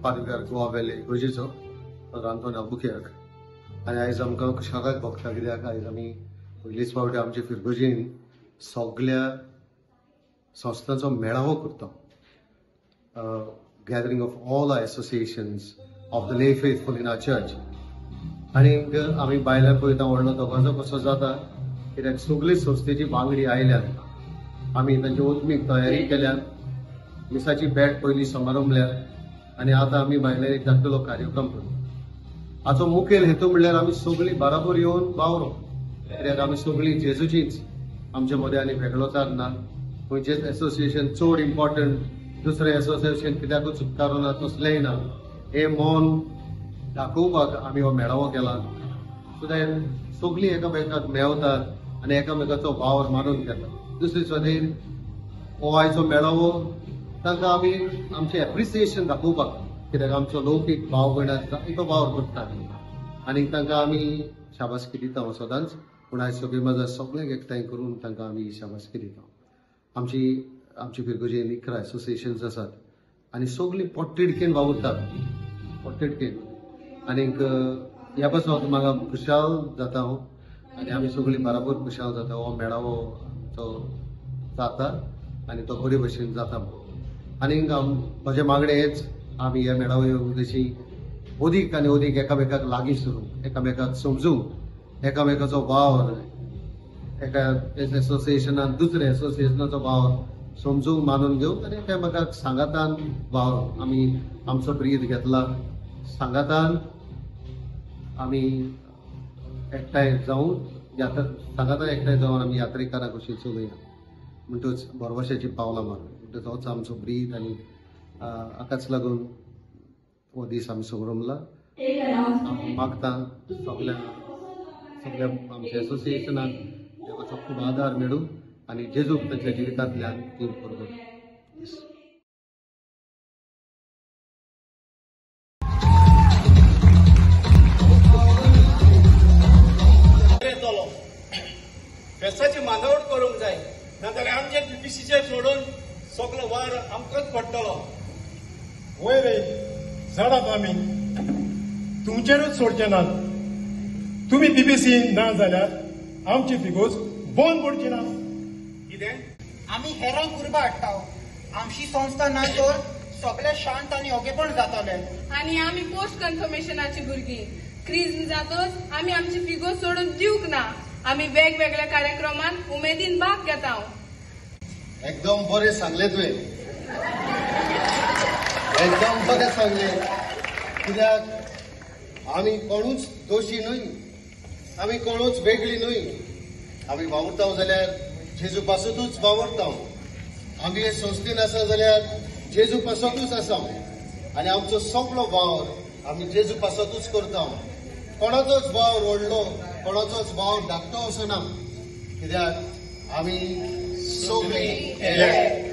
Palghar Goa valley गोजेचो रांदून मुख्याक आनी आयज आमकां खुशालकाय भोगता कित्याक आयज आमी पयलीच फावटी आमचे फिरगोजेन सगळ्या संस्थांचो मेळावो करता. Gathering of all our associations of the lay faithful in our church. आनीक आमी भायल्यान पळयता व्हडलो दोगांचो कसो जाता कित्याक सगळी संस्थेची वांगडी आयल्यात. आमी तांची ओतमीक तयारी केल्या. मिसाची बॅट पयलीं समारंभल्यार आनी आतां आमी भायल्यान एक धाकटो कार्यक्रम करता. हाचो मुखेल हेतू म्हणल्यार आमी सगळीं बराबर येवन वावरो कित्याक आमी सगळीं जेजूचींच. आमचे मदें आनी वेगळोचार ना. खंयचेच एसोसिएशन चड इम्पॉर्टंट दुसरें एसोसिएशन कित्याकूच उपकारो ना तसलेंय ना. हें मोन दाखोवपाक आमी हो मेळावो केला. सो दॅट सगळीं एकामेकाक मेळतात आनी एकामेकाचो वावर मारून घेतात. दुसरे वटेन हो आयचो मेळावो तांकां आमी आमचें एप्रिसिएशन दाखोवपाक कित्याक आमचो लौकीक भाव भयण आसता तो वावर करतात आनी तांकां आमी शाबासकी दिता सदांच. पूण आयज सगळीं माझा सगळ्यांक एकठांय करून तांकां आमी शाबासकी दिता. आमची फिरगोजेन 11 एसोसिएशन्स आसात आनी सगळीं पोटतिडकीन वावुरतात पोटतिडकीन. आनीक ह्या पासून म्हाका खुशाल जाता हांव आनी आमी सगळीं बराबर खुशाल जाता. हो मेळावो तो जाता आनी तो बरे भशेन जाता. आनीक म्हजे मागणें हेच आमी ह्या मेळावो येवन जशी ओदीक आनी ओदीक एकामेकाक लागीं सरूंक एकामेकाक समजूंक एकामेकाचो वावर एका एसोसिएशनान दुसऱ्या एसोसिएशनाचो वावर समजूंक मानून घेवंक आनी एकामेकाक सांगातान वावर. आमी आमचो ब्रीद घेतला सांगातान आमी एकठांय जावन सांगातान एकठांय जावन आमी यात्रेकारां कशी चलुया म्हणटूच भरवशाची पावलां मारून म्हणटूच होच आमचो ब्रीद आनी हाकाच लागून हो दीस आमी संभ्रमला. मागता सगळ्या आमच्या एसोसिएशनाक देवाचो खूब आदार मेळूं आनी जेजूक तांच्या जिवितांतल्यान ती बरोबर. फेस्ताची मांडावळ करूंक जाय नाजाल्यार आमचे बीबीसीचे सोडून सगळो वार आमकांच पडटलो. वय रे झाडात आमी तुमचेरूच सोडचे नात. तुमी बीबीसी ना जाल्यार आमची फिगोज बंद पडची ना. कितें आमी हेरांक उर्बा हाडटा. आमची संस्था ना तर सगळे शांत आनी ओगेपण जाताले. आनी आमी पोस्ट कन्फर्मेशनाची भुरगीं. क्रीज जातच आमी आमची फिगो सोडून दिवंक ना. आमी वेगवेगळ्या कार्यक्रमांत उमेदीन भाग घेता. एकदम बरें सांगलें तुवें. एकदम बरें सांगलें. कित्याक आमी कोणूच दोशी न्हय. आमी कोणूच वेगळी न्हय. आमी वावुरता जाल्यार जेजू पासतूच वावुरता. आमी हे संस्थेन आसा जाल्यार जेजू पासतूच आसा आनी आमचो सगळो वावर आमी जेजू पासतूच करता. कोणाचोच वावर व्हडलो कोणाचोच वावर धाकटो असो ना कित्याक आमी सगळीं